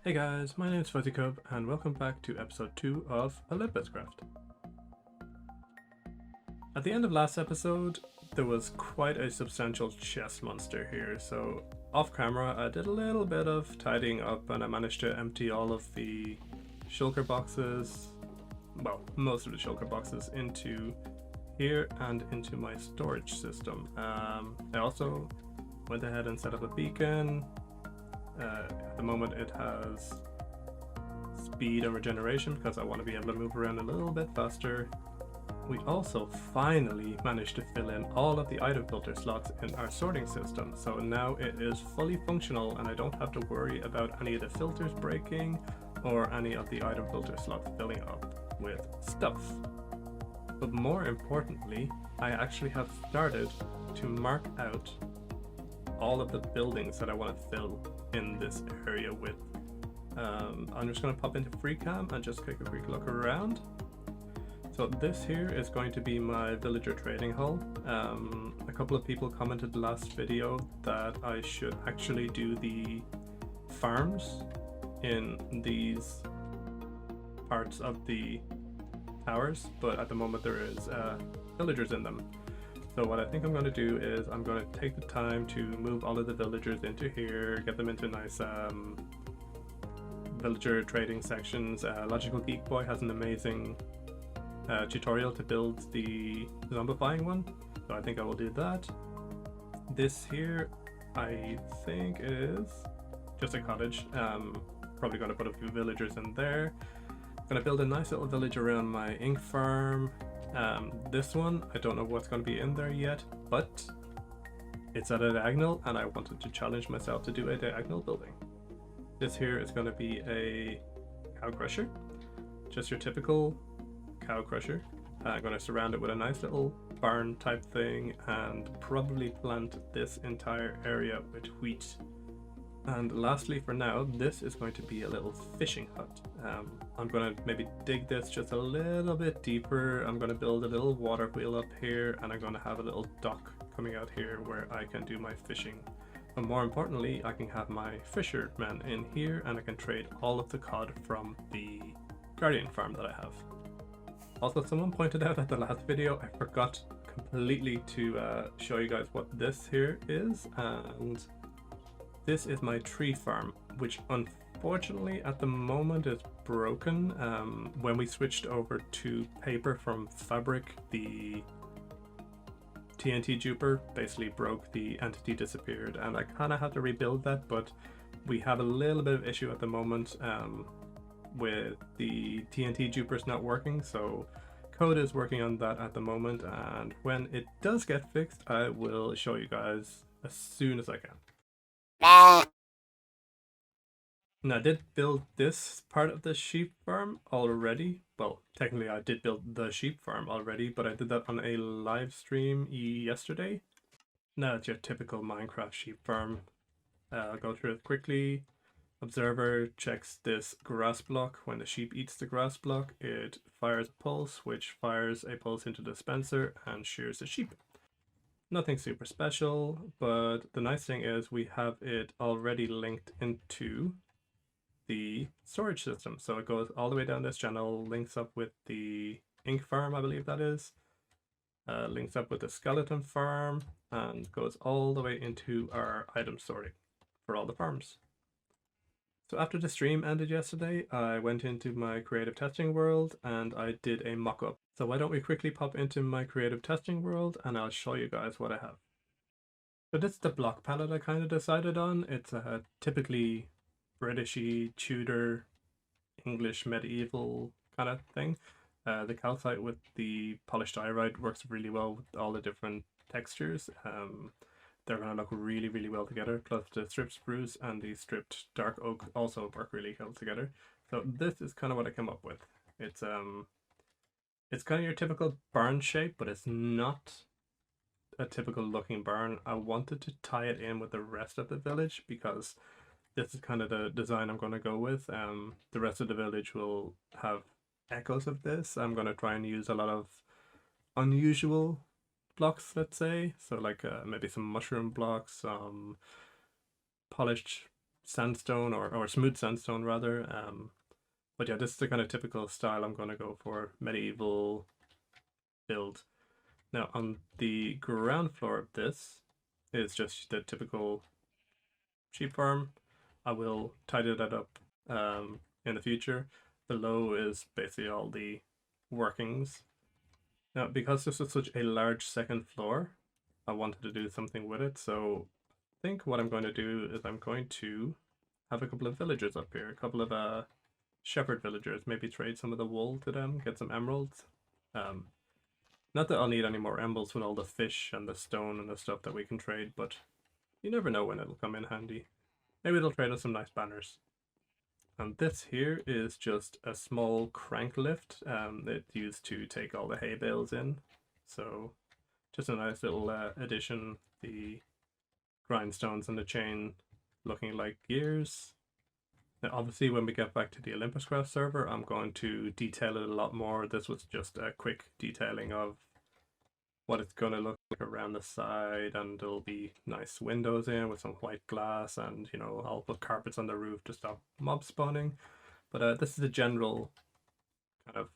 Hey guys, my name is FuzzyCub and welcome back to episode 2 of OlympusCraft. At the end of last episode, there was quite a substantial chest monster here, so off camera I did a little bit of tidying up and I managed to empty all of the shulker boxes, well, most of the shulker boxes into here and into my storage system. I also went ahead and set up a beacon. At the moment it has speed and regeneration because I want to be able to move around a little bit faster. We also finally managed to fill in all of the item filter slots in our sorting system, so now it is fully functional and I don't have to worry about any of the filters breaking or any of the item filter slots filling up with stuff. But more importantly, I actually have started to mark out all of the buildings that I want to fill in this area with. I'm just going to pop into FreeCam and just take a quick look around. So this here is going to be my villager trading hall. A couple of people commented last video that I should actually do the farms in these parts of the towers, but at the moment there is villagers in them. So what I think I'm going to do is I'm going to take the time to move all of the villagers into here, get them into nice villager trading sections. Logical Geek Boy has an amazing tutorial to build the zombifying one, so I think I will do that. This here I think is just a cottage. Probably going to put a few villagers in there. Going to build a nice little village around my ink farm. This one, I don't know what's going to be in there yet, but it's at a diagonal and I wanted to challenge myself to do a diagonal building. This here is going to be a cow crusher, just your typical cow crusher. I'm going to surround it with a nice little barn type thing and probably plant this entire area with wheat. And lastly, for now, this is going to be a little fishing hut. I'm going to maybe dig this just a little bit deeper. I'm going to build a little water wheel up here and I'm going to have a little dock coming out here where I can do my fishing. But more importantly, I can have my fishermen in here and I can trade all of the cod from the guardian farm that I have. Also, someone pointed out at the last video, I forgot completely to show you guys what this here is, and this is my tree farm, which unfortunately at the moment is broken. When we switched over to paper from fabric, the TNT duper basically broke, the entity disappeared, and I kind of had to rebuild that, but we have a little bit of issue at the moment with the TNT dupers not working, so code is working on that at the moment, and when it does get fixed, I will show you guys as soon as I can. Now, I did build this part of the sheep farm already. Well, technically I did build the sheep farm already, but I did that on a live stream yesterday. Now it's your typical Minecraft sheep farm. I'll go through it quickly. Observer checks this grass block. When the sheep eats the grass block, it fires a pulse, which fires a pulse into the dispenser and shears the sheep. Nothing super special, but the nice thing is we have it already linked into the storage system. So it goes all the way down this channel, links up with the ink farm, I believe that is, links up with the skeleton farm, and goes all the way into our item sorting for all the farms. So after the stream ended yesterday, I went into my creative testing world and I did a mock-up. So why don't we quickly pop into my creative testing world and I'll show you guys what I have. So this is the block palette I kind of decided on. It's a typically Britishy, Tudor, English, medieval kind of thing. The calcite with the polished diorite works really well with all the different textures. They're going to look really, really well together. Plus the stripped spruce and the stripped dark oak also work really well together. So this is kind of what I came up with. It's kind of your typical barn shape, but it's not a typical looking barn. I wanted to tie it in with the rest of the village because this is kind of the design I'm going to go with. The rest of the village will have echoes of this. I'm going to try and use a lot of unusual blocks, let's say. So like maybe some mushroom blocks, some polished sandstone or smooth sandstone rather. But yeah, this is the kind of typical style I'm going to go for, medieval build. Now on the ground floor of this is just the typical sheep farm. I will tidy that up in the future. Below is basically all the workings. Now, because this is such a large second floor, I wanted to do something with it. So I think what I'm going to do is I'm going to have a couple of villagers up here, a couple of shepherd villagers, maybe trade some of the wool to them, get some emeralds. Um, Not that I'll need any more emeralds with all the fish and the stone and the stuff that we can trade, but you never know when it'll come in handy. Maybe they'll trade us some nice banners. And this here is just a small crank lift. It's used to take all the hay bales in. So just a nice little addition. The grindstones and the chain looking like gears. Now obviously when we get back to the OlympusCraft server, I'm going to detail it a lot more. This was just a quick detailing of what it's going to look like around the side, and there'll be nice windows in with some white glass, and you know, I'll put carpets on the roof to stop mob spawning. But this is the general kind of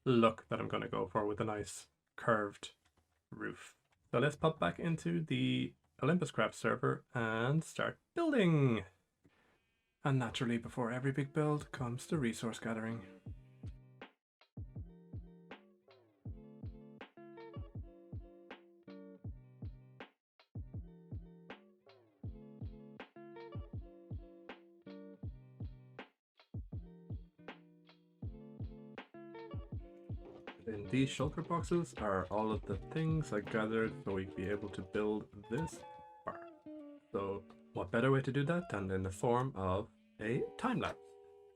look that I'm going to go for, with a nice curved roof. So let's pop back into the OlympusCraft server and start building. And naturally, before every big build comes the resource gathering. In these shulker boxes are all of the things I gathered so we'd be able to build this bar. So what better way to do that than in the form of a time lapse?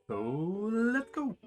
So let's go!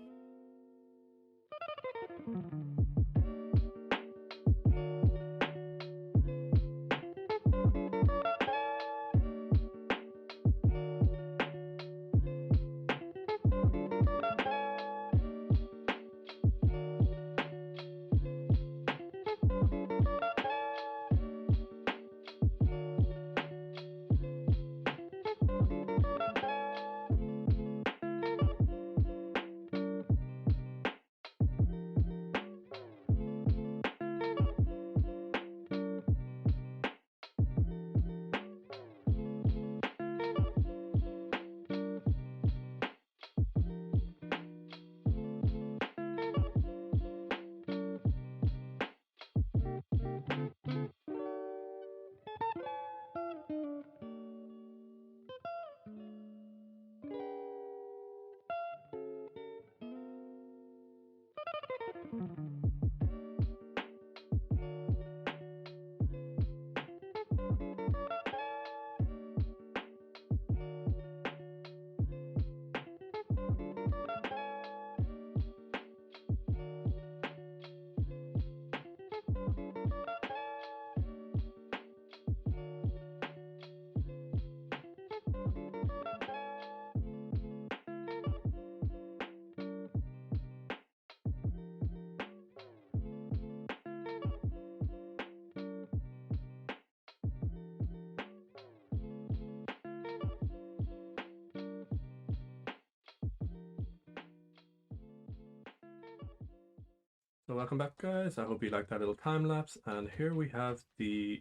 So welcome back guys, I hope you liked that little time lapse, and here we have the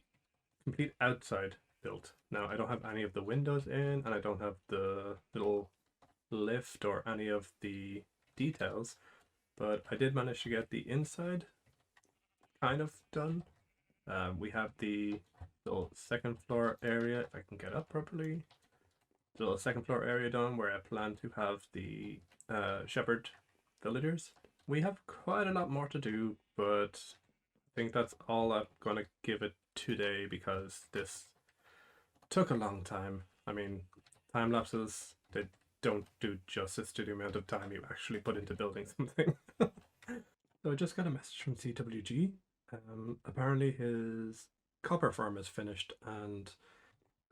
complete outside built. Now I don't have any of the windows in, and I don't have the little lift or any of the details, but I did manage to get the inside kind of done. We have the little second floor area, if I can get up properly, the little second floor area done where I plan to have the shepherd villagers. We have quite a lot more to do, but I think that's all I'm gonna give it today because this took a long time. I mean, time lapses, they don't do justice to the amount of time you actually put into building something. So I just got a message from CWG. Apparently his copper farm is finished, and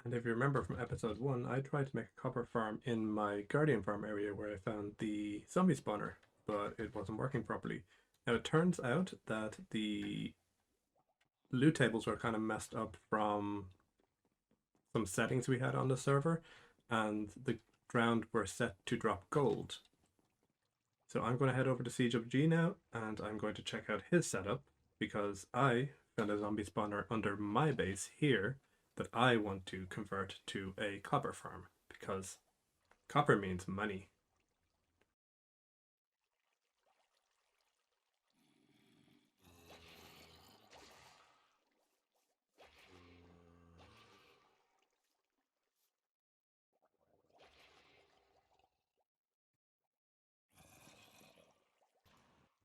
if you remember from episode 1, I tried to make a copper farm in my guardian farm area where I found the zombie spawner, but it wasn't working properly. Now it turns out that the loot tables were kind of messed up from some settings we had on the server, and the ground were set to drop gold. So I'm going to head over to CWG now, and I'm going to check out his setup, because I found a zombie spawner under my base here that I want to convert to a copper farm, because copper means money.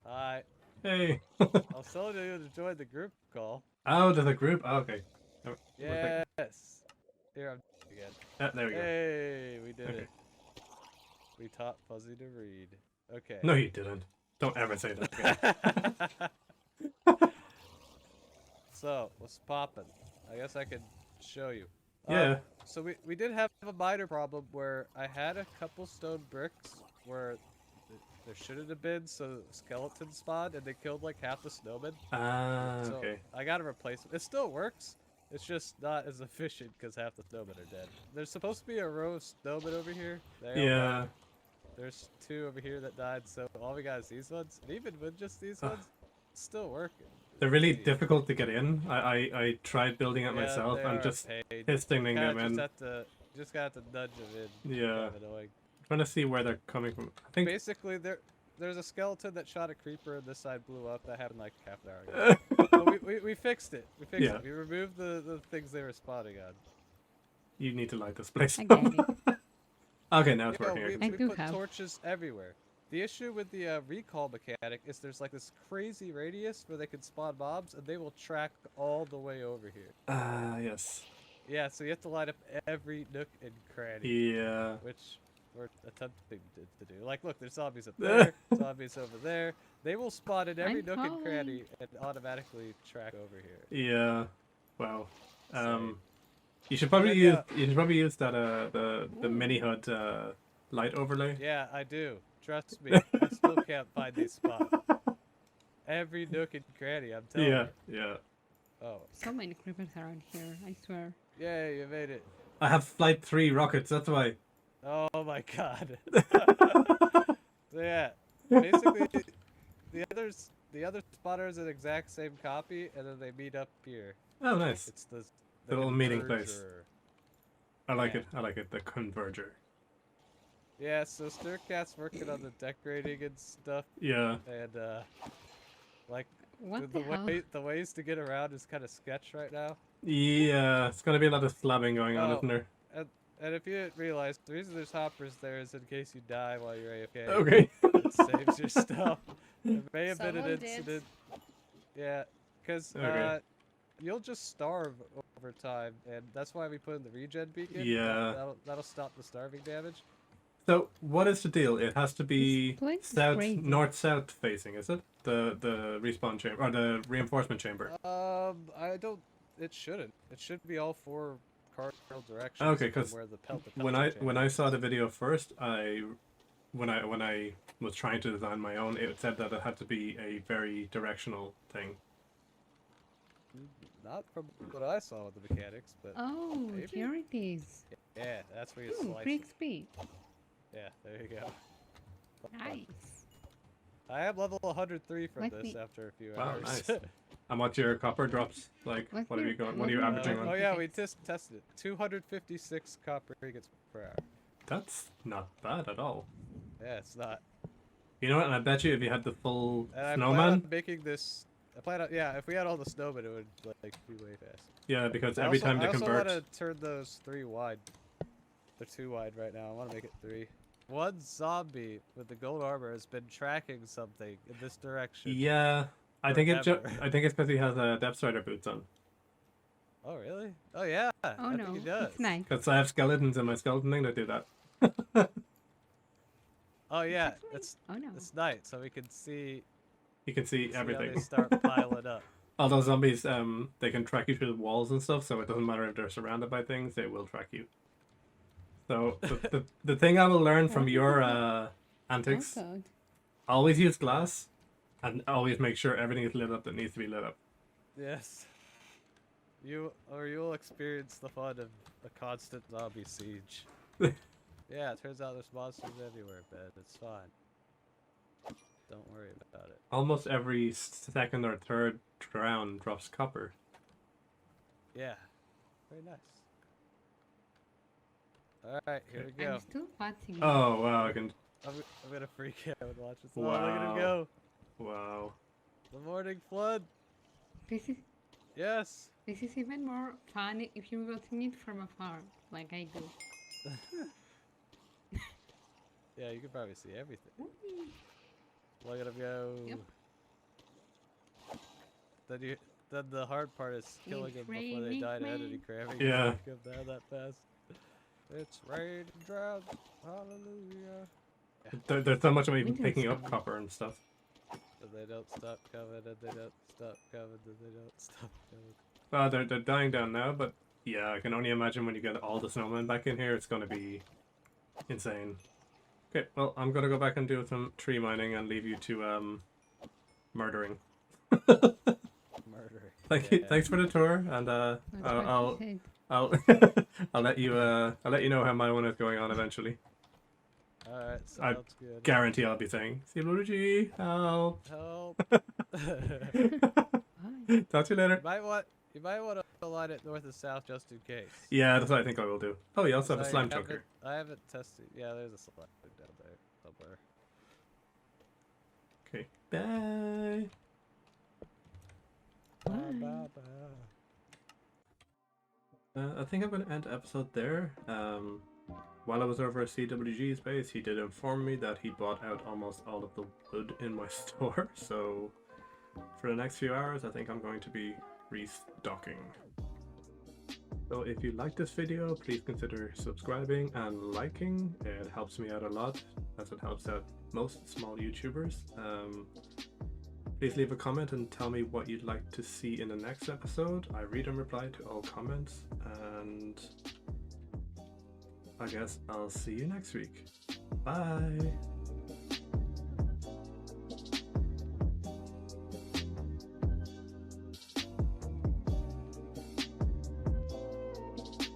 Hi. Hey! I'll tell you to join the group call. Out of the group? Oh, okay. Oh, Yes. Here I'm again. there we go. Hey, we did Okay. it. We taught Fuzzy to read. Okay. No, you didn't. Don't ever say that again. So, what's poppin'? I guess I could show you. Yeah. So we did have a minor problem where I had a couple stone bricks where there shouldn't have been, so skeletons spawned and they killed like half the snowmen. So Okay. I gotta replace them. It still works. It's just not as efficient because half the snowmen are dead. There's supposed to be a row of snowmen over here. They all Yeah. died. There's 2 over here that died, so all we got is these ones. And even with just these ones, it's still working. They're really difficult to get in. I tried building it Yeah, myself they and are just a pain. pistoning them Just in. have to, just gotta have to nudge them in. Yeah. Kind of annoying. Trying to see where they're coming from. I think Basically, there's a skeleton that shot a creeper and this side blew up. That happened like half an hour ago. But we fixed it. We fixed it. We removed the things they were spawning on. You need to light this place. I get it. Okay, now it's You know, working. we put torches everywhere. The issue with the recall mechanic is there's like this crazy radius where they can spawn mobs and they will track all the way over here. Yes. Yeah, so you have to light up every nook and cranny. Yeah. Which we're attempting to do. Like, look, there's zombies up there, zombies over there. They will spawn in every nook and cranny and automatically track over here. Yeah. Wow. You should probably use that the mini HUD light overlay. Yeah, I do. Trust me, I still can't find these spots. Every nook and cranny, I'm telling you. Yeah. Oh. So many creepers around here, I swear. Yay, you made it. I have flight 3 rockets, that's why. Oh my god. So yeah, basically the other spotter is an exact same copy, and then they meet up here. Oh, nice. It's the little meeting place. I like Yeah. it. I like it. The converger. Yeah, so Styrkat's working on the decorating and stuff. Yeah. And like What the ways to get around is kind of sketch right now. Yeah, it's gonna be a lot of slabbing going on, isn't there? And if you didn't realize, the reason there's hoppers there is in case you die while you're AFK. Okay. It saves your stuff. It may have been an Someone incident. did. Yeah, because you'll just starve over time, and that's why we put in the regen beacon. Yeah. That'll stop the starving damage. So what is the deal? It has to be north-south facing, is it? The respawn chamber or the reinforcement chamber. I don't. It shouldn't. It should be all 4 cardinal directions. Okay, because when I saw the chamber. video first, when I was trying to design my own, it said that it had to be a very directional thing. Not from what I saw with the mechanics, but Oh, maybe? here it is. Yeah, that's where you Ooh, slice quick it. speed. Yeah, there you go. Nice. I am level 103 from Let this me- after a few Wow, hours. nice. And what's your copper drops like? Let What are me- you going? let What are you me averaging know. on? Oh yeah, we tested it. 256 copper ingots per hour. That's not bad at all. Yeah, it's not. You know what? And I bet you if you had the full And I plan snowman. on making this. I plan on, yeah, if we had all the snowmen, it would like be way fast. Yeah, because every time they I convert. also want to turn those 3 wide. They're 2 wide right now. I want to make it 3. One zombie with the gold armor has been tracking something in this direction. Yeah, I think it's forever. I think it's because he has Depth Strider boots on. Oh really? Oh yeah. Oh I no, think he does. it's nice. Because I have skeletons in my skeleton thing that do that. Oh yeah, Oh no. it's night, so we can see. You can see How everything. they start piling up. All those zombies, they can track you through the walls and stuff, so it doesn't matter if they're surrounded by things, they will track you. So the thing I will learn from your antics, Also, always use glass, and always make sure everything is lit up that needs to be lit up. Yes. You'll experience the fun of a constant zombie siege. Yeah, it turns out there's monsters everywhere, Ben. It's fine. Don't worry about it. Almost every second or third round drops copper. Yeah. Very nice. Alright, here we go. I'm still watching. Oh wow, I can. I'm gonna freak out and watch this. Oh, Wow. look at him go. Wow. The morning flood. This is Yes. even more fun if you're watching it from afar, like I do. Yeah, you can probably see everything. Look at him go. Yep. Then the hard part is killing them before they raining die to men. enemy cramming. Yeah. Come down that fast. It's rain and drought. Hallelujah. There's so much of even Winter picking is up coming. copper and stuff. And they don't stop coming, and they don't stop coming, and they don't stop coming. Well, they're dying down now, but yeah, I can only imagine when you get all the snowmen back in here, it's gonna be insane. Okay, well, I'm gonna go back and do some tree mining and leave you to murdering. Murdering. Thank you. Yeah. Thanks for the tour, and That's what I'll she said. I'll I'll let you know how my one is going on eventually. Alright, sounds good. Guarantee I'll be saying, CWG, help. Help. Bye. Talk to you later. You might want to line it north and south just in case. Yeah, that's what I think I will do. Oh, you also have a I slime haven't- chunker. I haven't tested. Yeah, there's a slime down there somewhere. Okay, bye. Bye. Bye bye. I think I'm going to end the episode there. While I was over at CWG's base, he did inform me that he bought out almost all of the wood in my store. So for the next few hours, I think I'm going to be restocking. So if you like this video, please consider subscribing and liking. It helps me out a lot, as it helps out most small YouTubers. Please leave a comment and tell me what you'd like to see in the next episode. I read and reply to all comments, and I guess I'll see you next week. Bye!